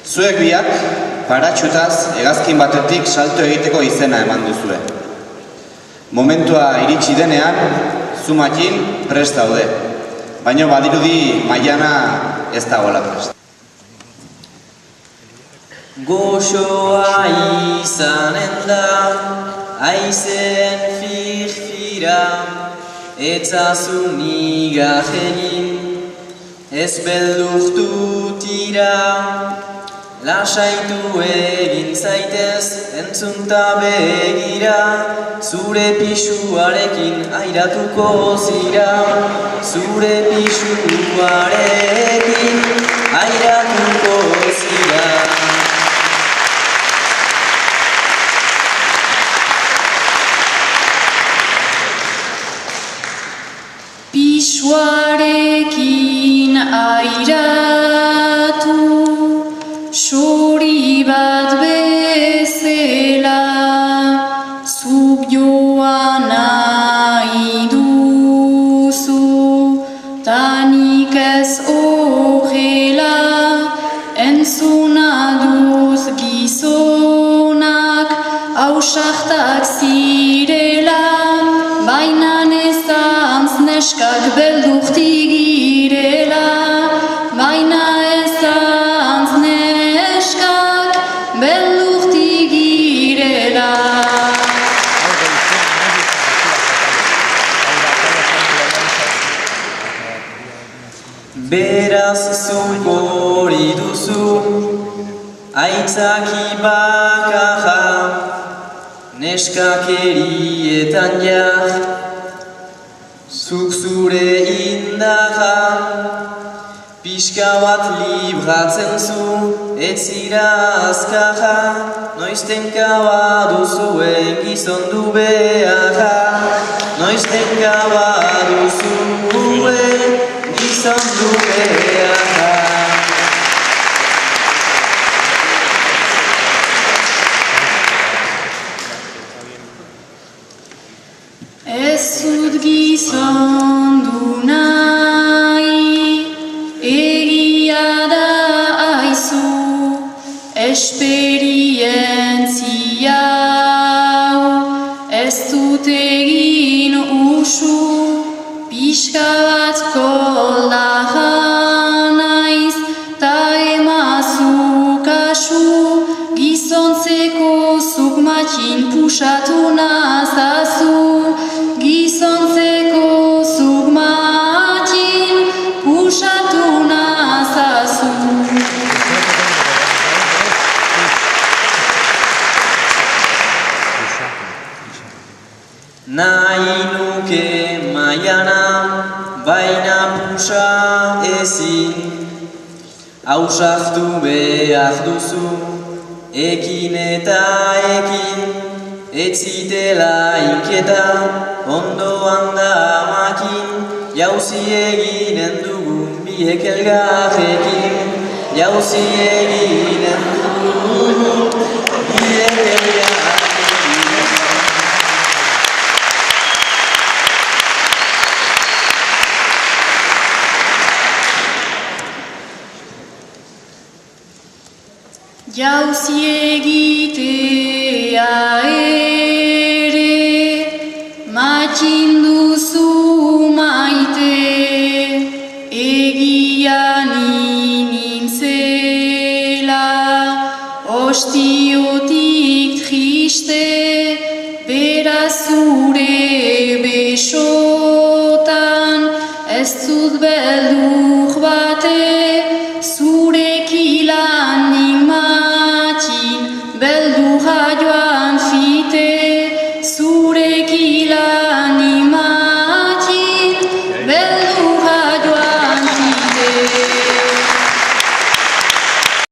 Zuek biak, paratxutaz hegazkin batetik salto egiteko izena eman duzue. Momentua iritsi denean, Zumakin prest daude, baina badirudi Maiana ez dagoela prest. Goxoa izanen da, aizen firfira, etzazu nigaz egin, ez beldurtu tira. Lasaitu egin zaitez, entzunta begira, zure pisuarekin airatuko zira. Zure pisuarekin airatuko zira. Pisuarekin airatu, xori bat bezala, zuk joan nahi duzu, tanik ez horrela, entzuna duz gizonak, ausartak zirela, baina ezantz neskak beldurti girela, baina ezantz neskak beldurti girela. Beraz zuk hori duzu, aitzaki bakarra, neskakerietan jar, zuk zure indarra, pixka bat libratzen zu, ez zira azkarra, noiztenka baduzuen gizondu beharra, noiztenka baduzuen gizondu beharra. Ez zut gizondu nahi, egia da aizu, esperientzia hau, ez dut egin usu, pixka bat koldarra naiz, ta emazu kasu, gizontzeko zuk Makin pusatu nazazu. Gizontzeko zuk Makin pusatu nazazu. Nahi nuke Maiana, baina pusa ezin, ausartu behar duzu, ekin eta ekin, ez zitela inketa, ondoan da Makin, jauzi eginen dugu biek elgarrekin, jauzi eginen dugu biek elgarrekin. Jauzi egitea ere, Makin duzu maite, egia nintzela, ostiotik triste, beraz zure besotan, ez dut beldur bate,